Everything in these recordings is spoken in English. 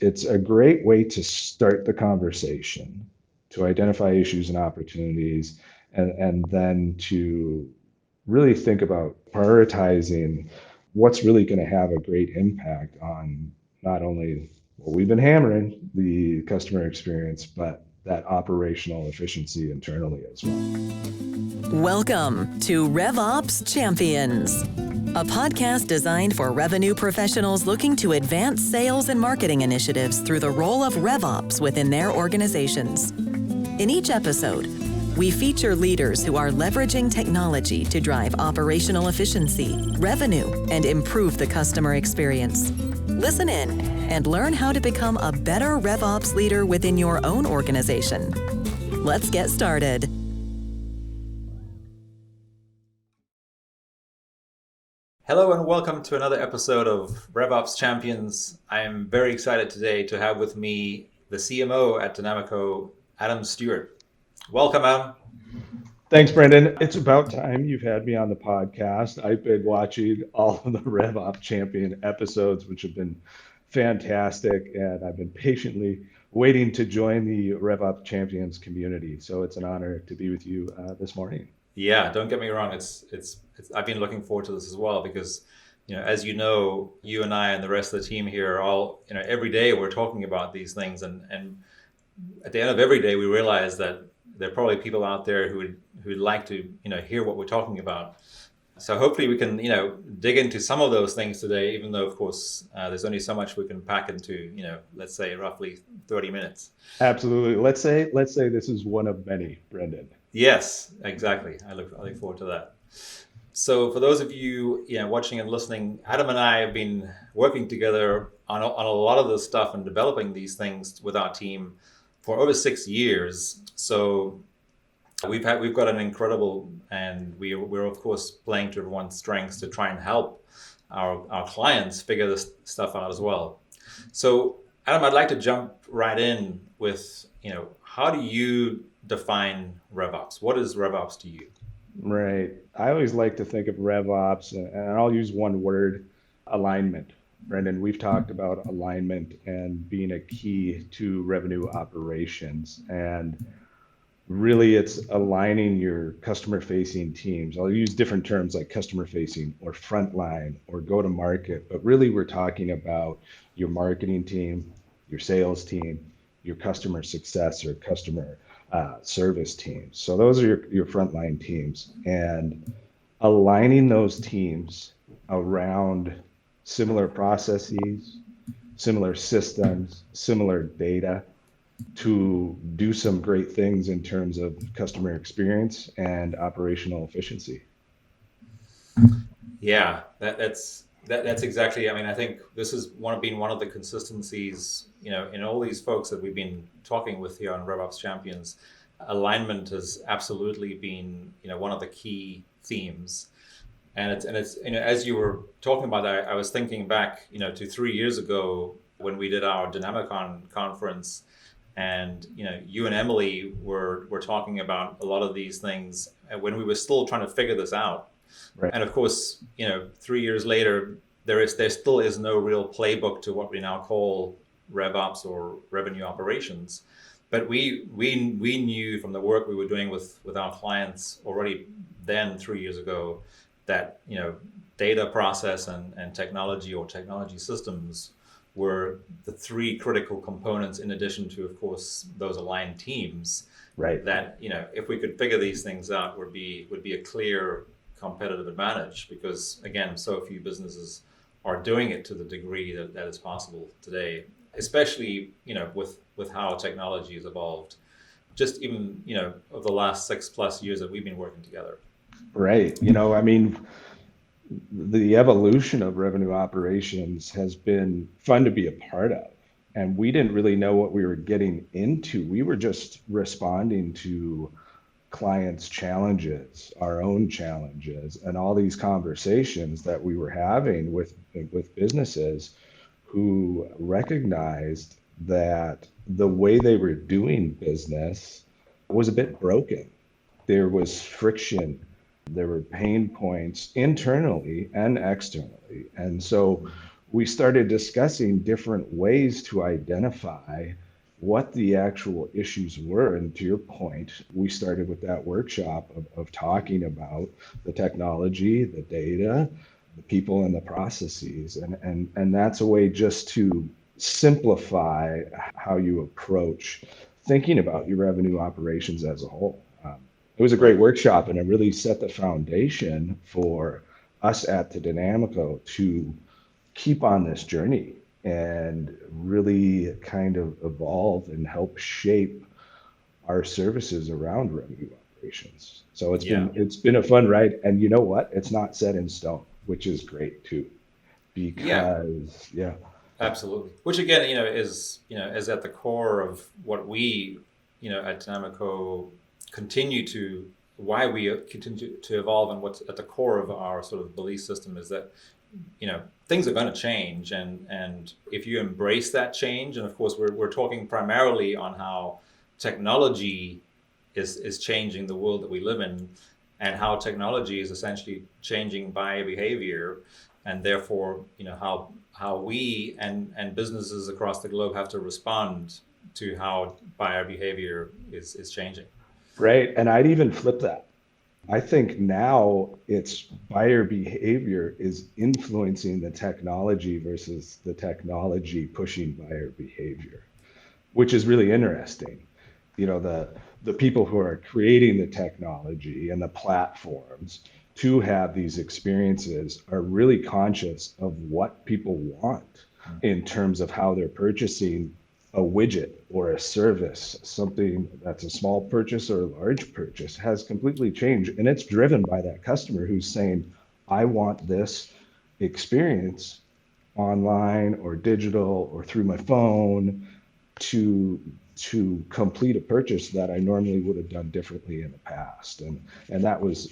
it's a great way to start the conversation, to identify issues and opportunities, and then to really think about prioritizing what's really going to have a great impact on not only what we've been hammering, the customer experience, but that operational efficiency internally as well. Welcome to RevOps Champions, a podcast designed for revenue professionals looking to advance sales and marketing initiatives through the role of RevOps within their organizations. In each episode, we feature leaders who are leveraging technology to drive operational efficiency, revenue, and improve the customer experience. Listen in and learn how to become a better RevOps leader within your own organization. Let's get started. Hello and welcome to another episode of RevOps Champions. I am very excited today to have with me the CMO at Denamico, Adam Stewart. Welcome, Adam. Thanks, Brendon. It's about time you've had me on the podcast. I've been watching all of the RevOps Champion episodes, which have been fantastic, and I've been patiently waiting to join the RevOps Champions community. So it's an honor to be with you this morning. Yeah, don't get me wrong. It's I've been looking forward to this as well because, as you know, you and I and the rest of the team here are all, every day we're talking about these things, and at the end of every day we realize that there are probably people out there who'd like to, hear what we're talking about. So hopefully we can, dig into some of those things today, even though, of course, there's only so much we can pack into, let's say roughly 30 minutes. Absolutely. Let's say this is one of many, Brendon. Yes, exactly. I look forward to that. So for those of you, watching and listening, Adam and I have been working together on a lot of this stuff and developing these things with our team for over 6 years. So we've got an incredible, and we're of course playing to everyone's strengths to try and help our clients figure this stuff out as well. So Adam, I'd like to jump right in with, how do you define RevOps? What is RevOps to you? Right. I always like to think of RevOps, and I'll use one word: alignment. Brendon, we've talked about alignment and being a key to revenue operations. And really, it's aligning your customer-facing teams. I'll use different terms like customer-facing or frontline or go-to-market, but really we're talking about your marketing team, your sales team, your customer success or customer service teams. So those are your frontline teams, and aligning those teams around similar processes, similar systems, similar data to do some great things in terms of customer experience and operational efficiency. Yeah, that's exactly. I think this is one of the consistencies, in all these folks that we've been talking with here on RevOps Champions. Alignment has absolutely been, one of the key themes. And it's as you were talking about that, I was thinking back, to 3 years ago when we did our Denamico conference, and you and Emily were talking about a lot of these things when we were still trying to figure this out. Right. And of course, 3 years later, there still is no real playbook to what we now call RevOps or revenue operations. But we knew from the work we were doing with our clients already then 3 years ago that data process and technology or technology systems were the three critical components, in addition to, of course, those aligned teams. Right. That if we could figure these things out, would be a clear competitive advantage, because again, so few businesses are doing it to the degree that is possible today, especially with how technology has evolved, just even of the last 6+ years that we've been working together. Right. The evolution of revenue operations has been fun to be a part of. And we didn't really know what we were getting into. We were just responding to clients' challenges, our own challenges, and all these conversations that we were having with businesses who recognized that the way they were doing business was a bit broken. There was friction. There were pain points internally and externally. And so we started discussing different ways to identify what the actual issues were. And to your point, we started with that workshop of talking about the technology, the data, the people, and the processes. And that's a way just to simplify how you approach thinking about your revenue operations as a whole. It was a great workshop, and it really set the foundation for us at the Denamico to keep on this journey and really kind of evolve and help shape our services around revenue operations. So it's been a fun ride, and you know what? It's not set in stone, which is great too, because yeah. Absolutely. Which again, is at the core of what we, at Denamico why we continue to evolve, and what's at the core of our sort of belief system is that, things are going to change, and if you embrace that change, and of course we're talking primarily on how technology is changing the world that we live in, and how technology is essentially changing buyer behavior, and therefore, how we and businesses across the globe have to respond to how buyer behavior is changing. Right. And I'd even flip that. I think now it's buyer behavior is influencing the technology versus the technology pushing buyer behavior, which is really interesting. The people who are creating the technology and the platforms to have these experiences are really conscious of what people want in terms of how they're purchasing a widget or a service. Something that's a small purchase or a large purchase has completely changed, and it's driven by that customer who's saying, I want this experience online or digital or through my phone to complete a purchase that I normally would have done differently in the past. And that was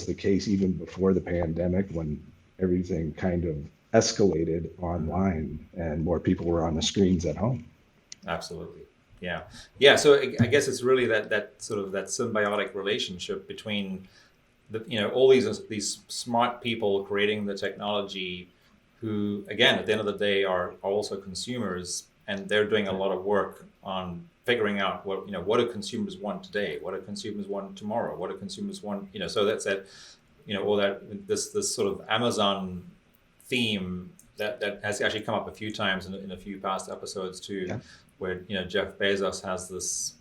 the case even before the pandemic, when everything kind of escalated online and more people were on the screens at home. Absolutely. Yeah. So I guess it's really that sort of that symbiotic relationship between all these smart people creating the technology, who again at the end of the day are also consumers, and they're doing a lot of work on figuring out what do consumers want today, what do consumers want tomorrow, what do consumers want, so that's all that this sort of Amazon theme that has actually come up a few times in a few past episodes too, where Jeff Bezos has this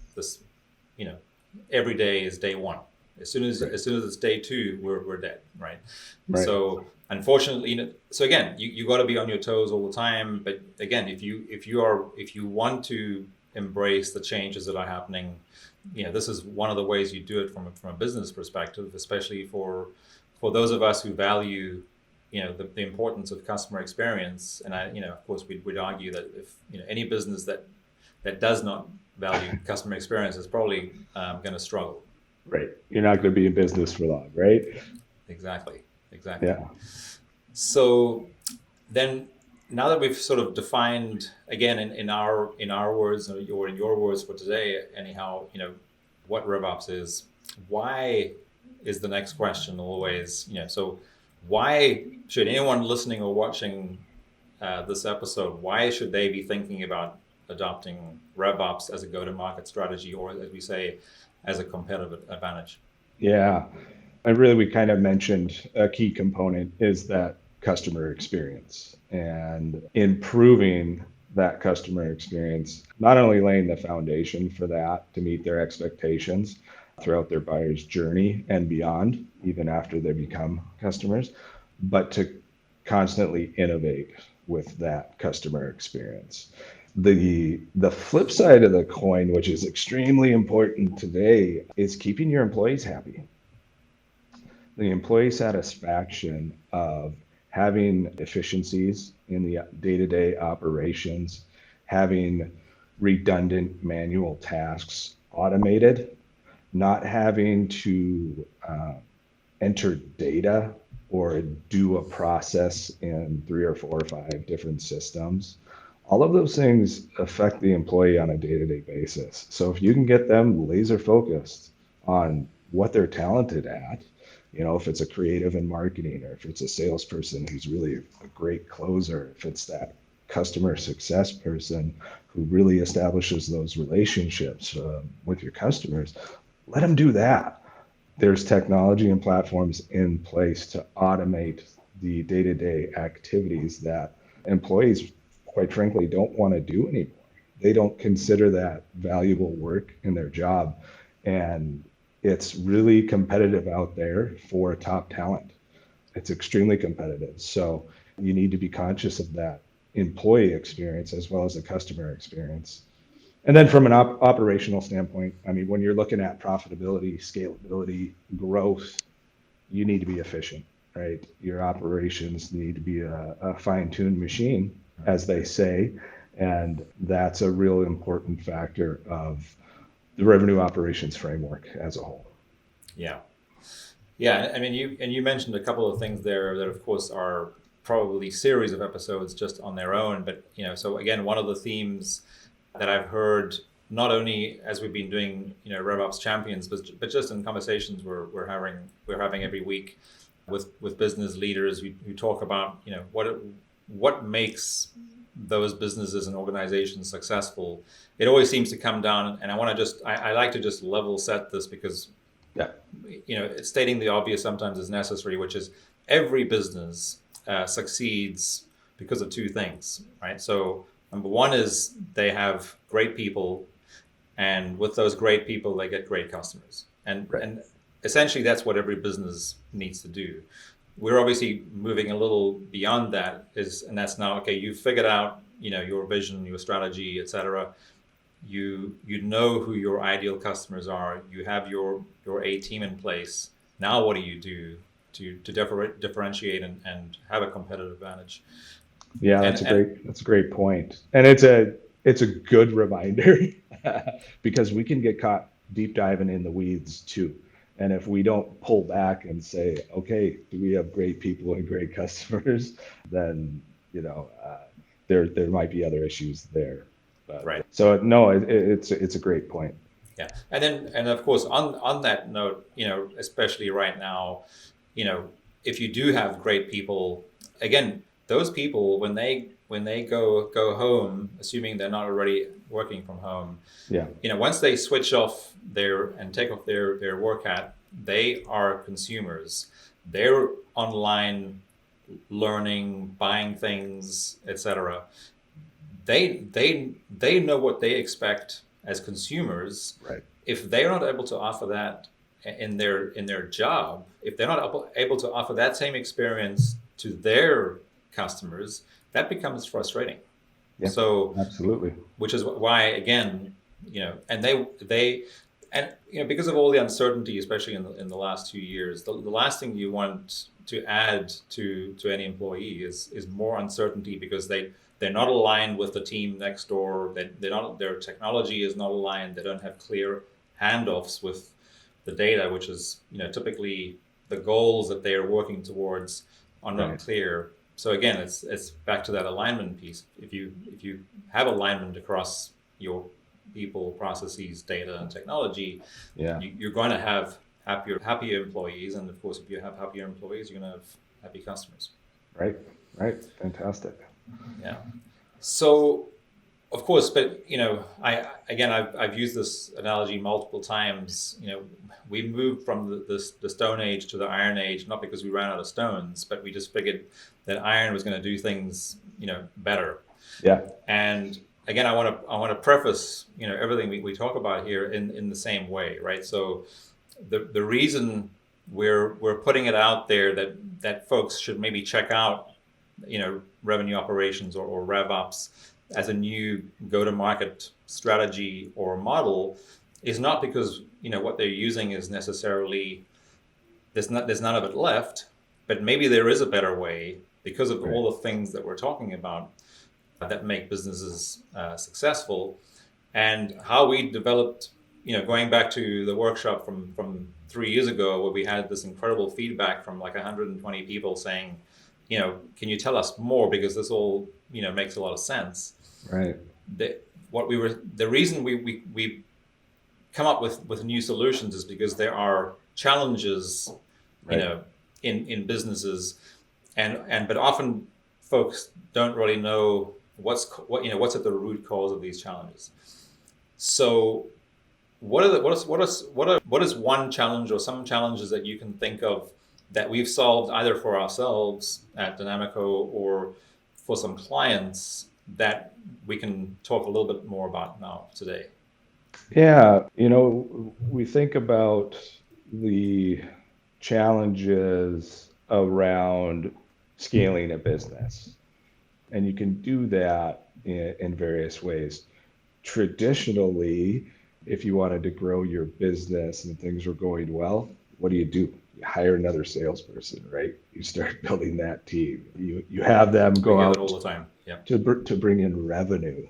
every day is day one. As soon as it's day two, we're dead, right? So unfortunately, so again, you got to be on your toes all the time. But again, if you want to embrace the changes that are happening, this is one of the ways you do it from a business perspective, especially for those of us who value the importance of customer experience. And of course we'd argue that if any business that does not value customer experience is probably going to struggle. Right. You're not going to be in business for long, right? Exactly. Yeah. So then, now that we've sort of defined again in our words, or in your words for today, anyhow, what RevOps is, why is the next question always, so why should anyone listening or watching this episode, why should they be thinking about adopting RevOps as a go-to-market strategy, or as we say, as a competitive advantage? Yeah. And really, we kind of mentioned a key component is that customer experience, and improving that customer experience, not only laying the foundation for that to meet their expectations throughout their buyer's journey and beyond, even after they become customers, but to constantly innovate with that customer experience. The flip side of the coin, which is extremely important today, is keeping your employees happy. The employee satisfaction of having efficiencies in the day-to-day operations, having redundant manual tasks automated, not having to enter data or do a process in 3 or 4 or 5 different systems. All of those things affect the employee on a day-to-day basis. So if you can get them laser focused on what they're talented at If it's a creative in marketing, or if it's a salesperson who's really a great closer, if it's that customer success person who really establishes those relationships with your customers, let them do that. There's technology and platforms in place to automate the day-to-day activities that employees, quite frankly, don't want to do anymore. They don't consider that valuable work in their job. And it's really competitive out there for top talent. It's extremely competitive. So you need to be conscious of that employee experience as well as the customer experience. And then from an operational standpoint, I mean, when you're looking at profitability, scalability, growth, you need to be efficient, right? Your operations need to be a fine-tuned machine, as they say. And that's a real important factor of the revenue operations framework as a whole. Yeah. Yeah. I mean, you mentioned a couple of things there that, of course, are probably series of episodes just on their own. But, so again, one of the themes that I've heard, not only as we've been doing, RevOps Champions, but just in conversations we're having every week with business leaders who talk about, what makes those businesses and organizations successful. It always seems to come down, and I like to just level set this because, stating the obvious sometimes is necessary, which is every business succeeds because of two things, right? So number one is they have great people, and with those great people, they get great customers. And essentially that's what every business needs to do. We're obviously moving a little beyond that, and that's now, okay, you've figured out, your vision, your strategy, etc. You know who your ideal customers are. You have your A team in place. Now what do you do to differentiate and have a competitive advantage? Yeah, that's a great point. And it's a good reminder because we can get caught deep diving in the weeds too. And if we don't pull back and say, okay, do we have great people and great customers, then, there might be other issues there. Right. So no, it's a great point. Yeah. And of course, on that note, especially right now, if you do have great people, again, those people, when they go home, assuming they're not already working from home, once they switch off and take off their work hat, they are consumers. They're online learning, buying things, etc. They know what they expect as consumers. Right. If they're not able to offer that in their job, if they're not able to offer that same experience to their customers, that becomes frustrating. Yeah, so absolutely. Which is why, again, and because of all the uncertainty, especially in the last 2 years, the last thing you want to add to any employee is more uncertainty, because they're not aligned with the team next door. Their technology is not aligned. They don't have clear handoffs with the data, which is typically the goals that they are working towards are not clear. So again, it's back to that alignment piece. If you have alignment across your people, processes, data, and technology, you're going to have happier employees, and of course, if you have happier employees, you're going to have happy customers. Right. Fantastic. Yeah. So, of course, but I've used this analogy multiple times. We moved from the Stone Age to the Iron Age, not because we ran out of stones, but we just figured that iron was going to do things, better. Yeah. And again, I want to preface, everything we talk about here in the same way, right? So, the reason we're putting it out there that folks should maybe check out, revenue operations or RevOps as a new go-to-market strategy or model is not because what they're using is necessarily there's none of it left, but maybe there is a better way because of all the things that we're talking about that make businesses successful, and how we developed. Going back to the workshop from 3 years ago, where we had this incredible feedback from like 120 people saying, can you tell us more, because this all makes a lot of sense. Right. The reason we come up with new solutions is because there are challenges Right. In businesses, but often folks don't really know what's at the root cause of these challenges. So what is one challenge or some challenges that you can think of that we've solved either for ourselves at Denamico or for some clients that we can talk a little bit more about now today? Yeah, we think about the challenges around scaling a business, and you can do that in various ways. Traditionally, if you wanted to grow your business and things were going well, what do? You hire another salesperson, right? You start building that team. You have them go out all the time. Yeah. to bring in revenue.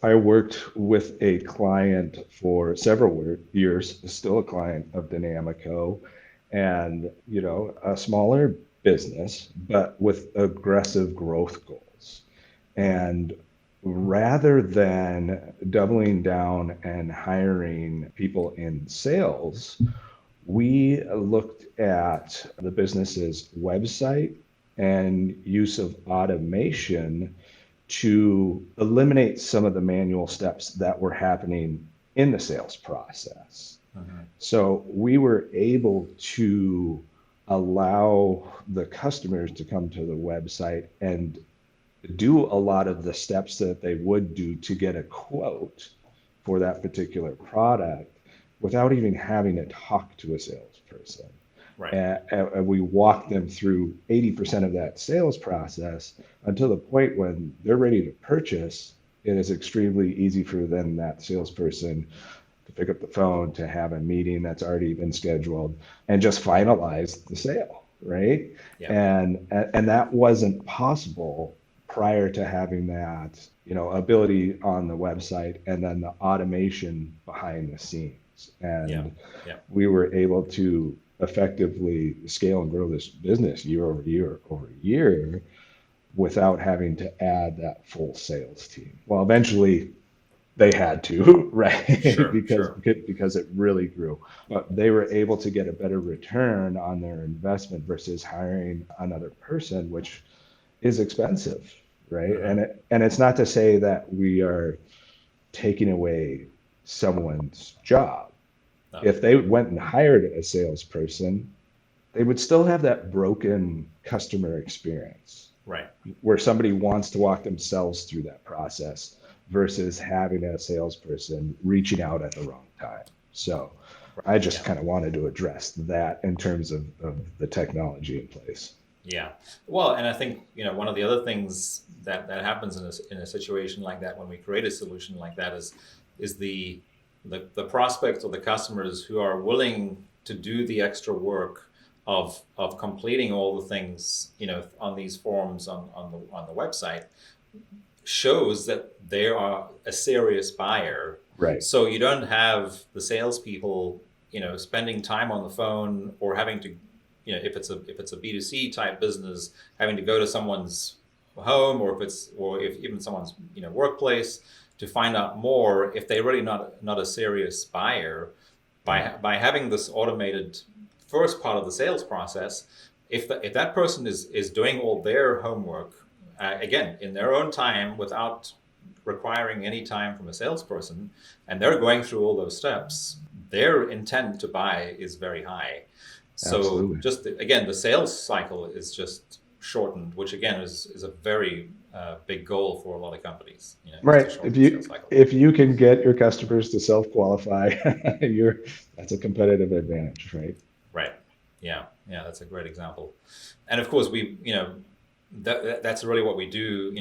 I worked with a client for several years, still a client of Denamico, and a smaller business, but with aggressive growth goals. And rather than doubling down and hiring people in sales, we looked at the business's website and use of automation to eliminate some of the manual steps that were happening in the sales process. So we were able to allow the customers to come to the website and do a lot of the steps that they would do to get a quote for that particular product without even having to talk to a salesperson. Right. And we walk them through 80% of that sales process until the point when they're ready to purchase. It is extremely easy for them, that salesperson, to pick up the phone, to have a meeting that's already been scheduled and just finalize the sale, right? Yeah. And that wasn't possible prior to having that, ability on the website and then the automation behind the scenes. And we were able to effectively scale and grow this business year over year without having to add that full sales team. Well, eventually they had to, right? Sure, because it really grew. But they were able to get a better return on their investment versus hiring another person, which is expensive, right? And it's not to say that we are taking away someone's job. If they went and hired a salesperson, they would still have that broken customer experience, right? Where somebody wants to walk themselves through that process versus having a salesperson reaching out at the wrong time. So I just kind of wanted to address that in terms of the technology in place. Yeah. Well, and I think, one of the other things that happens in a situation like that, when we create a solution like that, is the prospects or the customers who are willing to do the extra work of completing all the things, on these forms on the website, shows that they are a serious buyer. Right. So you don't have the salespeople, spending time on the phone or having to, if it's a B2C type business, having to go to someone's home or if even someone's workplace to find out more if they're really not a serious buyer. By having this automated first part of the sales process, if that person is doing all their homework, again, in their own time without requiring any time from a salesperson, and they're going through all those steps, their intent to buy is very high. So Absolutely. Just again, the sales cycle is just shortened, which again is a very big goal for a lot of companies. Right. If you can get your customers to self-qualify, that's a competitive advantage, right? Right. Yeah. That's a great example. And of course, that's really what we do.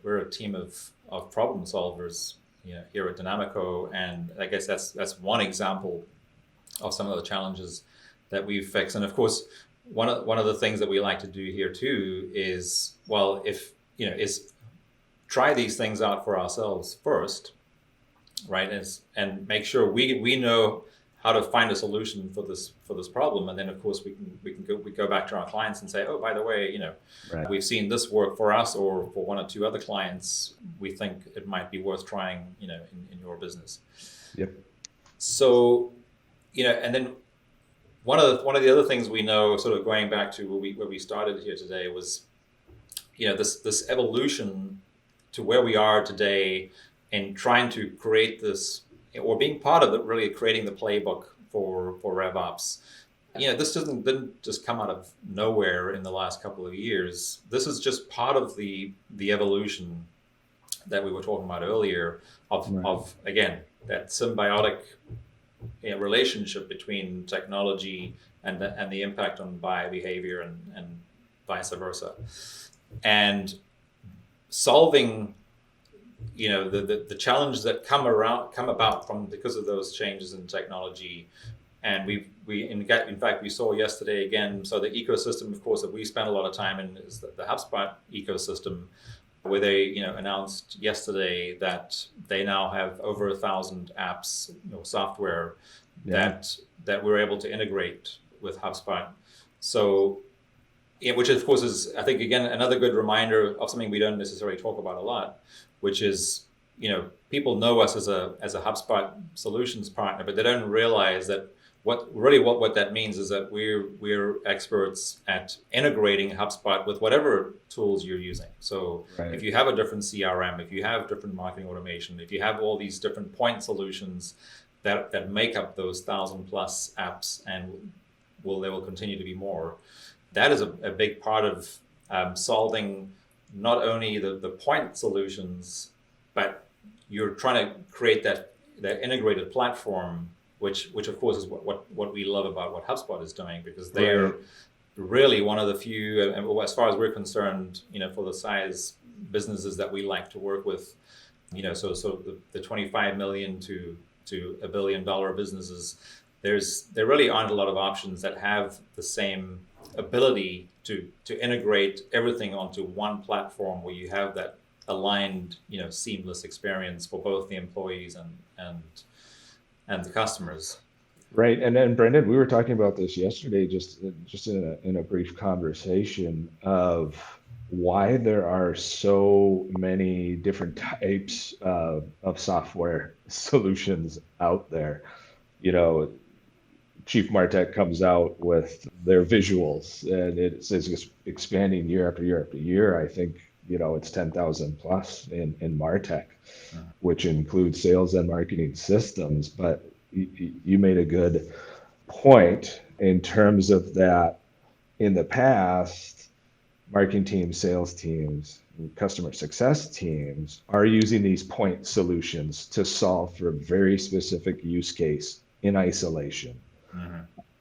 We're a team of problem solvers, here at Denamico, and I guess that's one example of some of the challenges that we've fixed. And of course, one of the things that we like to do here too is, is try these things out for ourselves first, right? And make sure we know how to find a solution for this problem, and then of course we go back to our clients and say, oh, by the way, right, we've seen this work for us, or for one or two other clients, we think it might be worth trying, in your business. Yep. So, and then one of the other things we know, sort of going back to where we started here today, was this evolution to where we are today in trying to create this, or being part of it, really creating the playbook for RevOps. This didn't just come out of nowhere in the last couple of years. This is just part of the evolution that we were talking about earlier of again, that symbiotic relationship between technology and the impact on buyer behavior and vice versa, and solving the challenges that come about from because of those changes in technology. And in fact we saw yesterday again. So the ecosystem, of course, that we spend a lot of time in is the HubSpot ecosystem, where they announced yesterday that they now have over 1,000 apps, software that we're able to integrate with HubSpot. So, which of course is, I think, again, another good reminder of something we don't necessarily talk about a lot, which is, people know us as a HubSpot solutions partner, but they don't realize that what that means is that we're experts at integrating HubSpot with whatever tools you're using. So if you have a different CRM, if you have different marketing automation, if you have all these different point solutions that make up those 1,000+ apps, and there will continue to be more, that is a big part of solving not only the point solutions, but you're trying to create that integrated platform, which of course is what we love about what HubSpot is doing, because they're really one of the few, as far as we're concerned, for the size businesses that we like to work with, so the 25 million to $1 billion businesses, there really aren't a lot of options that have the same ability to integrate everything onto one platform, where you have that aligned, seamless experience for both the employees and the customers. Right. And then, Brendon, we were talking about this yesterday, just in a brief conversation, of why there are so many different types of software solutions out there. Chief Martech comes out with their visuals, and it's expanding year after year after year. I think, it's 10,000 plus in Martech, which includes sales and marketing systems. But you made a good point in terms of that. In the past, marketing teams, sales teams, customer success teams are using these point solutions to solve for a very specific use case in isolation.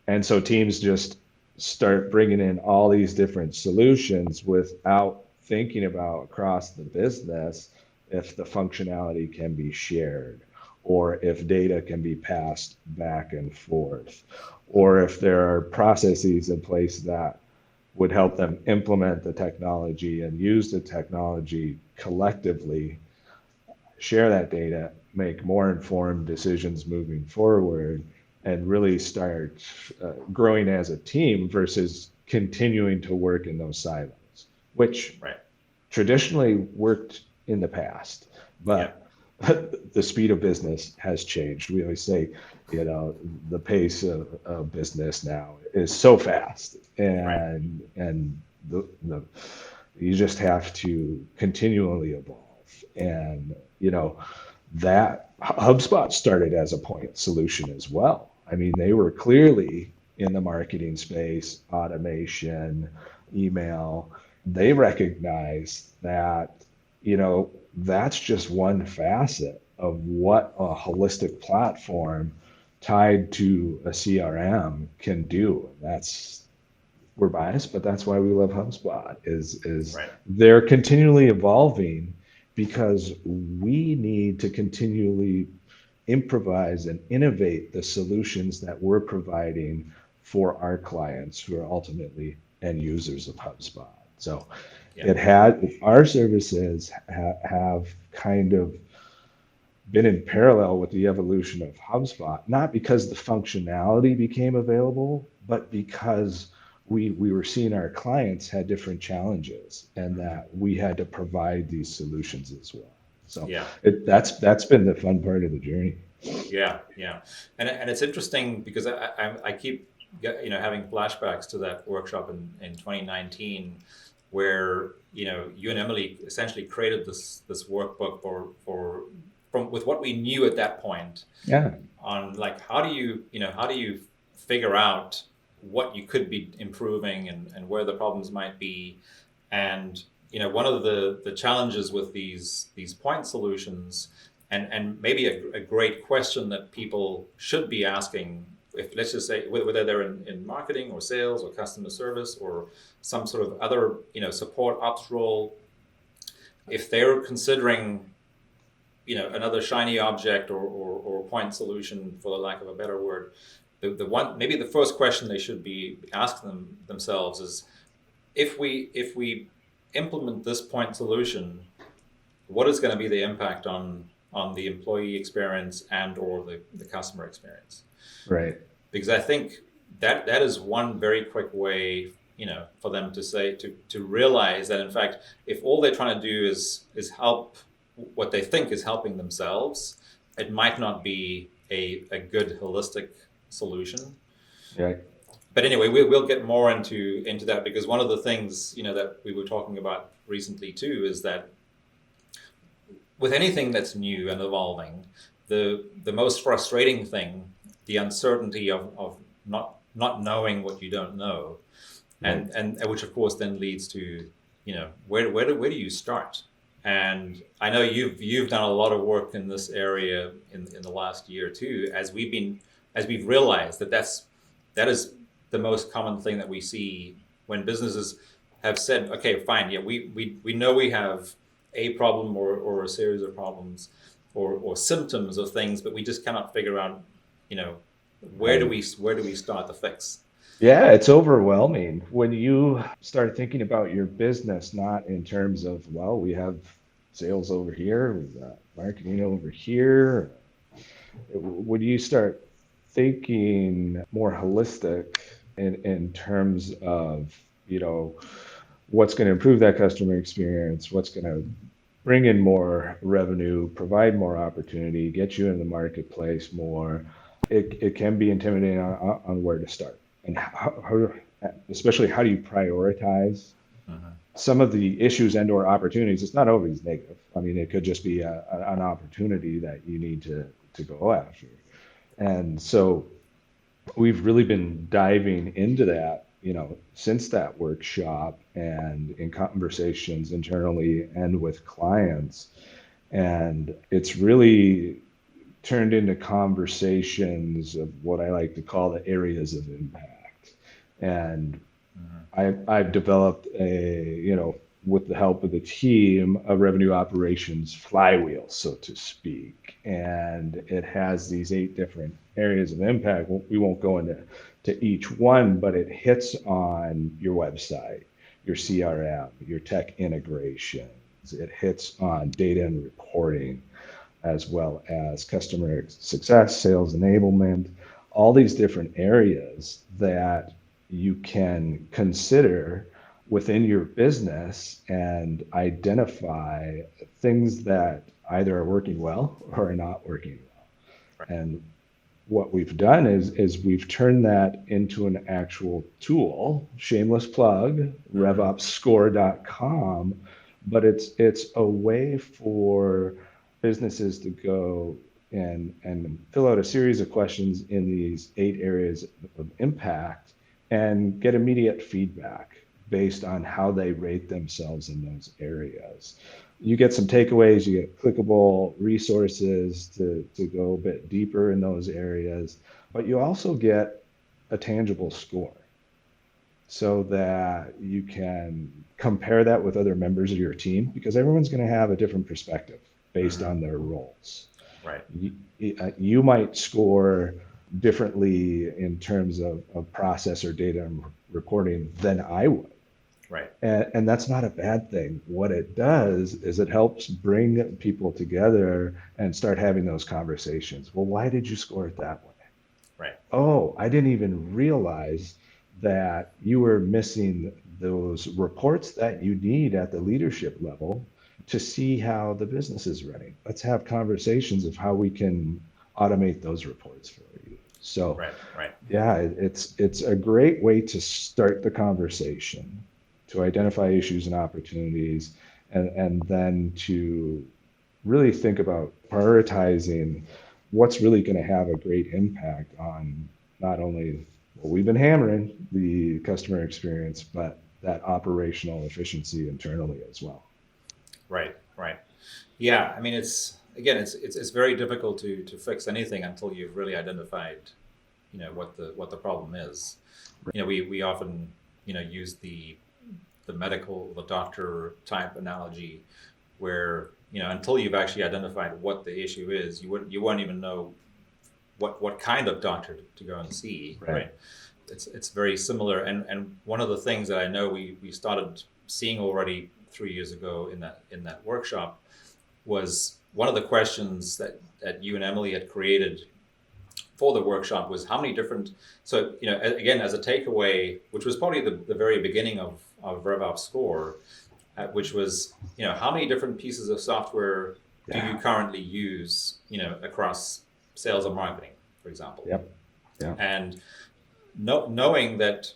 And so teams just start bringing in all these different solutions without thinking about across the business if the functionality can be shared, or if data can be passed back and forth, or if there are processes in place that would help them implement the technology and use the technology collectively, share that data, make more informed decisions moving forward, and really start growing as a team versus continuing to work in those silos, which traditionally worked in the past. But the speed of business has changed. We always say, the pace of business now is so fast, and you just have to continually evolve. And that HubSpot started as a point solution as well. I mean, they were clearly in the marketing space, automation, email. They recognized that, that's just one facet of what a holistic platform tied to a CRM can do. We're biased, but that's why we love HubSpot, is they're continually evolving, because we need to continually improvise and innovate the solutions that we're providing for our clients, who are ultimately end users of HubSpot. So our services have kind of been in parallel with the evolution of HubSpot, not because the functionality became available, but because we were seeing our clients had different challenges, and that we had to provide these solutions as well. So that's been the fun part of the journey. And it's interesting, because I keep having flashbacks to that workshop in 2019, where you and Emily essentially created this workbook with what we knew at that point. Yeah. On like how do you figure out what you could be improving and where the problems might be, and one of the challenges with these point solutions, and maybe a great question that people should be asking, if let's just say whether they're in marketing or sales or customer service or some sort of other support ops role, if they're considering another shiny object or point solution, for the lack of a better word, maybe the first question they should be asking themselves is, if we implement this point solution, what is going to be the impact on the employee experience and or the customer experience? Right. Because I think that is one very quick way, for them to say, to realize that in fact, if all they're trying to do is help what they think is helping themselves, it might not be a good holistic solution. Right. But anyway, we'll get more into that, because one of the things that we were talking about recently too is that with anything that's new and evolving, the most frustrating thing, the uncertainty of not knowing what you don't know, and which of course then leads to where do you start? And I know you've done a lot of work in this area in the last year too, as we've realized that is the most common thing that we see when businesses have said, okay, fine, yeah, we know we have a problem or a series of problems or symptoms of things, but we just cannot figure out, where do we start the fix? Yeah, it's overwhelming when you start thinking about your business, not in terms of, well, we have sales over here, we've got marketing over here. When you start thinking more holistic in terms of, what's going to improve that customer experience, what's going to bring in more revenue, provide more opportunity, get you in the marketplace more, it can be intimidating on where to start. And especially how do you prioritize some of the issues and or opportunities? It's not always negative. I mean, it could just be an opportunity that you need to go after. And so we've really been diving into that, since that workshop and in conversations internally and with clients. And it's really turned into conversations of what I like to call the areas of impact. And I've developed with the help of the team, a revenue operations flywheel, so to speak. And it has these 8 different areas of impact. We won't go into each one, but it hits on your website, your CRM, your tech integrations. It hits on data and reporting, as well as customer success, sales enablement, all these different areas that you can consider within your business and identify things that either are working well or are not working well. And what we've done is we've turned that into an actual tool, shameless plug, RevOpsScore.com, but it's a way for businesses to go and fill out a series of questions in these 8 areas of impact and get immediate feedback based on how they rate themselves in those areas. You get some takeaways, you get clickable resources to go a bit deeper in those areas, but you also get a tangible score so that you can compare that with other members of your team, because everyone's going to have a different perspective based on their roles. Right. You might score differently in terms of process or data and reporting than I would. Right. And that's not a bad thing. What it does is it helps bring people together and start having those conversations. Well, why did you score it that way? Right. Oh, I didn't even realize that you were missing those reports that you need at the leadership level to see how the business is running. Let's have conversations of how we can automate those reports for you. So Right. yeah, it's a great way to start the conversation, to identify issues and opportunities, and then to really think about prioritizing what's really going to have a great impact on not only what we've been hammering, the customer experience, but that operational efficiency internally as well. Right. Yeah, I mean, it's very difficult to fix anything until you've really identified, what the problem is. We often, use the medical, the doctor type analogy, where until you've actually identified what the issue is, you won't even know what kind of doctor to go and see. Right. It's very similar, and one of the things that I know we started seeing already 3 years ago in that workshop was one of the questions that you and Emily had created for the workshop was how many different, so again, as a takeaway, which was probably the very beginning of RevOps Score, which was how many different pieces of software do you currently use across sales and marketing, for example. Yep. And knowing that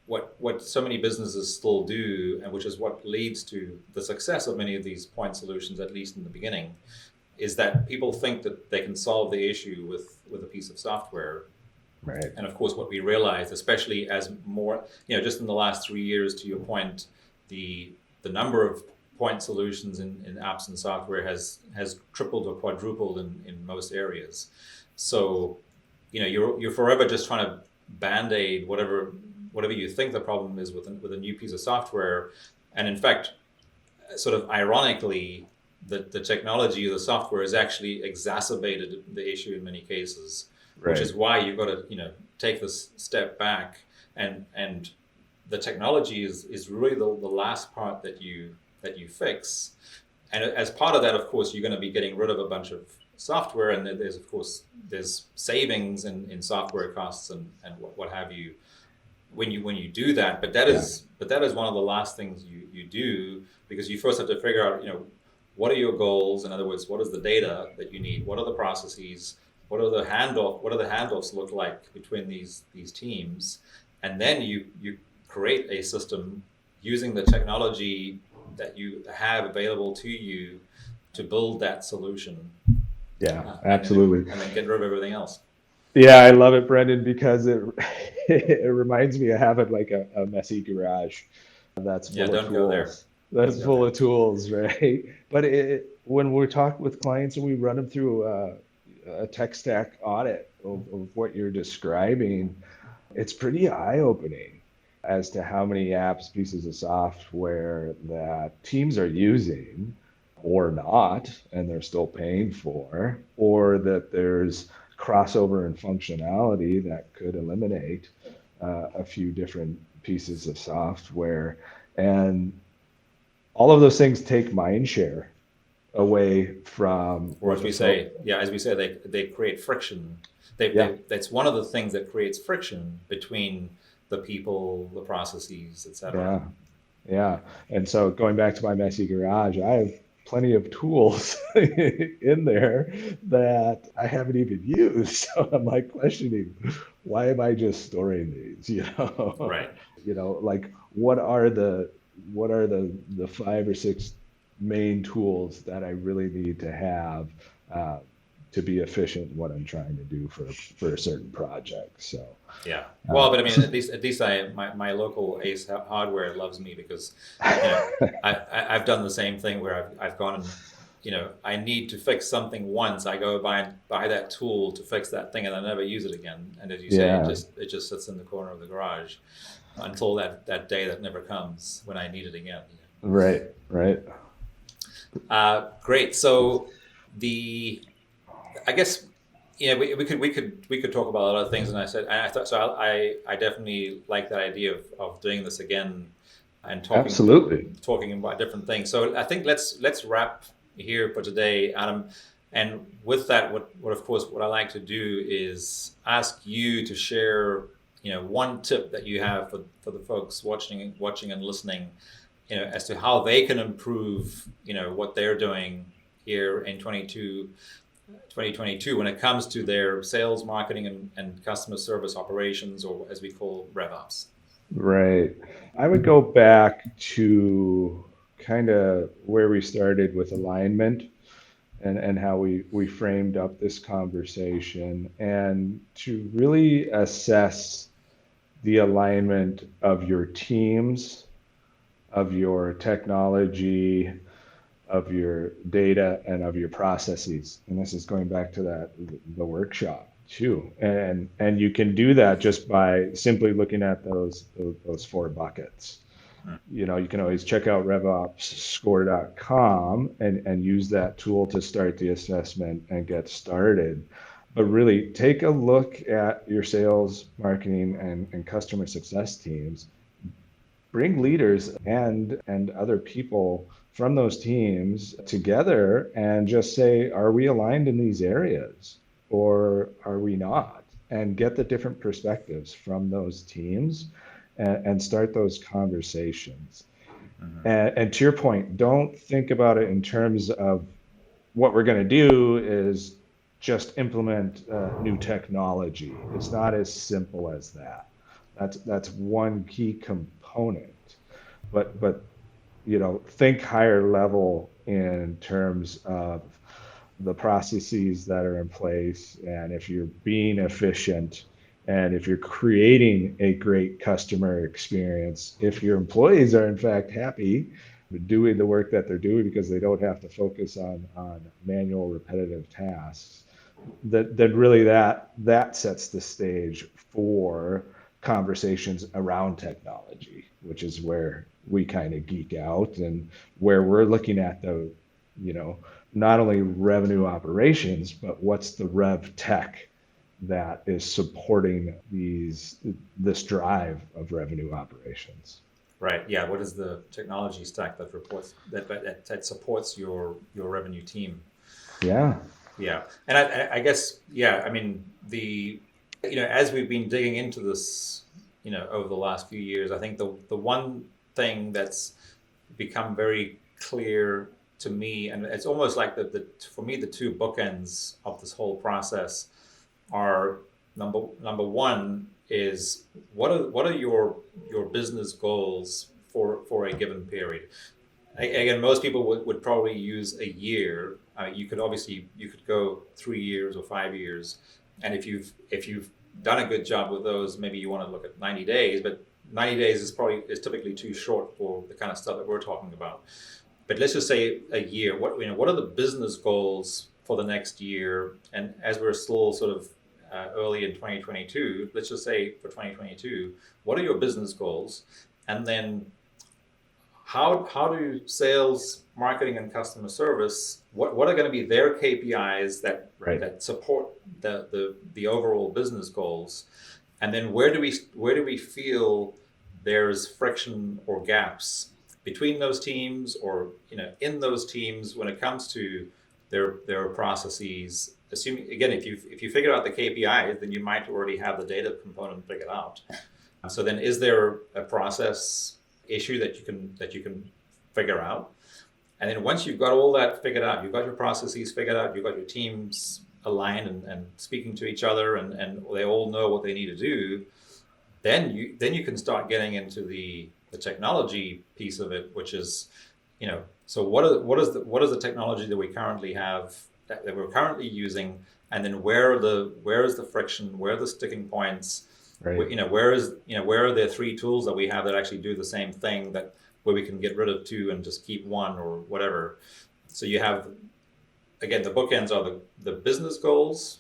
what so many businesses still do, and which is what leads to the success of many of these point solutions, at least in the beginning, is that people think that they can solve the issue with a piece of software. Right. And of course, what we realized, especially as more, just in the last 3 years, to your point, the number of point solutions in apps and software has tripled or quadrupled in most areas. So, you're forever just trying to band-aid whatever you think the problem is with a new piece of software. And in fact, sort of ironically, the technology of the software has actually exacerbated the issue in many cases, which is why you've got to take this step back, and the technology is really the last part that you fix. And as part of that, of course, you're going to be getting rid of a bunch of software, and there's savings in software costs and what have you when you do that. But that is one of the last things you do, because you first have to figure out what are your goals. In other words, what is the data that you need? What are the processes? What are the handoffs look like between these teams? And then you create a system using the technology that you have available to you to build that solution. Yeah, absolutely. And then get rid of everything else. Yeah, I love it, Brendon, because it reminds me of having like a messy garage that's full of tools. Go there. That's full of tools, right? But when we're talking with clients and we run them through a tech stack audit of what you're describing, it's pretty eye-opening as to how many apps, pieces of software that teams are using or not, and they're still paying for, or that there's crossover in functionality that could eliminate a few different pieces of software. And all of those things take mind share away from, or as we say, they create friction. That's one of the things that creates friction between the people, the processes, etc. Yeah. And so going back to my messy garage, I have plenty of tools in there that I haven't even used. So I'm like questioning, why am I just storing these? Right. Like what are the 5 or 6 main tools that I really need to have to be efficient in what I'm trying to do for a certain project. So yeah, well, but I mean, at least my local Ace Hardware loves me, because I've done the same thing where I've gone and I need to fix something once. I go buy that tool to fix that thing, and I never use it again. And as you say, it just sits in the corner of the garage until that day that never comes when I need it again. Right. Great. So I guess we could talk about a lot of things, and I definitely like that idea of doing this again and talking about different things. So I think let's wrap here for today, Adam. And with that, what I like to do is ask you to share one tip that you have for the folks watching and listening, as to how they can improve what they're doing here in 22 2022 when it comes to their sales, marketing, and customer service operations, or as we call RevOps? Right. I would go back to kind of where we started with alignment and how we framed up this conversation, and to really assess the alignment of your teams, of your technology, of your data, and of your processes. And this is going back to the workshop too. And you can do that just by simply looking at those four buckets. You know, you can always check out revopsscore.com and use that tool to start the assessment and get started. But really take a look at your sales, marketing, and customer success teams. Bring leaders and other people from those teams together and just say, are we aligned in these areas or are we not? And get the different perspectives from those teams and start those conversations. And to your point, don't think about it in terms of what we're going to do is just implement new technology. It's not as simple as that. That's one key component. But you know, think higher level in terms of the processes that are in place, and if you're being efficient, and if you're creating a great customer experience, if your employees are in fact happy doing the work that they're doing because they don't have to focus on manual repetitive tasks, then really that sets the stage for conversations around technology, which is where we kind of geek out and where we're looking at the, you know, not only revenue operations, but what's the rev tech that is supporting this drive of revenue operations. Right. Yeah. What is the technology stack that supports your revenue team? Yeah. Yeah. And I guess, yeah, I mean, as we've been digging into this, over the last few years, I think the one thing that's become very clear to me, and it's almost like for me, the two bookends of this whole process are number one is what are your business goals for a given period. Again, most people would probably use a year. You could go 3 years or 5 years, and if you've done a good job with those, maybe you want to look at 90 days. But 90 days is typically too short for the kind of stuff that we're talking about. But let's just say a year. What are the business goals for the next year? And as we're still sort of early in 2022, let's just say for 2022, what are your business goals? And then how do sales, marketing, and customer service, what are going to be their KPIs that support the overall business goals? And then where do we feel there's friction or gaps between those teams, or in those teams when it comes to their processes? Assuming, again, if you figure out the KPIs, then you might already have the data component figured out. So then, is there a process issue that you can figure out? And then once you've got all that figured out, you've got your processes figured out, you've got your teams aligned and speaking to each other, and they all know what they need to do, then you can start getting into the technology piece of it, which is, so what is the technology that we currently have, that we're currently using, and then where is the friction, where are the sticking points, right. Where are the 3 tools that we have that actually do the same thing, where we can get rid of 2 and just keep 1 or whatever. So you have, again, the bookends are the business goals,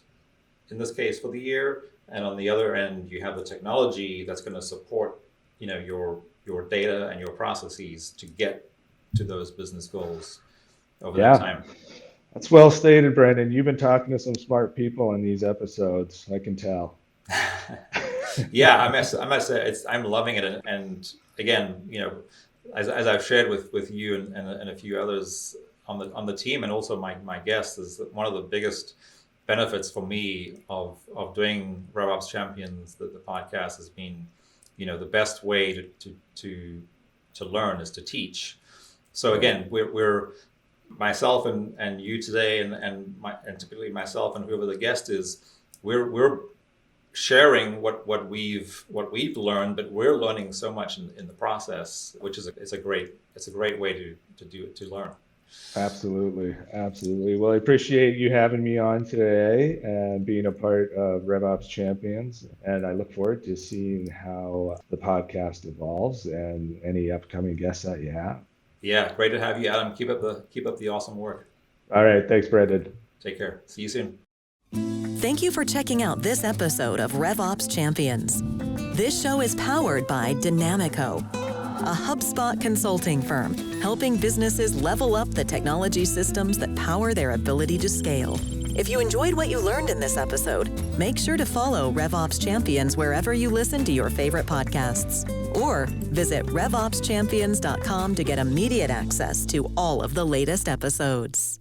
in this case for the year, and on the other end you have the technology that's going to support your data and your processes to get to those business goals over that time. That's well stated, Brendon. You've been talking to some smart people in these episodes, I can tell. Yeah, I must say I'm loving it, and again, as I've shared with you and a few others on the team, and also my guests, is that one of the biggest benefits for me of doing RevOps Champions, the podcast, has been, the best way to learn is to teach. So again, we're myself and you today, and typically myself and whoever the guest is, we're sharing what we've learned, but we're learning so much in the process, which is a great way to learn. Absolutely. Well, I appreciate you having me on today and being a part of RevOps Champions. And I look forward to seeing how the podcast evolves and any upcoming guests that you have. Yeah, great to have you, Adam. Keep up the awesome work. All right. Thanks, Brendon. Take care. See you soon. Thank you for checking out this episode of RevOps Champions. This show is powered by Denamico, a HubSpot consulting firm, helping businesses level up the technology systems that power their ability to scale. If you enjoyed what you learned in this episode, make sure to follow RevOps Champions wherever you listen to your favorite podcasts. Or visit RevOpsChampions.com to get immediate access to all of the latest episodes.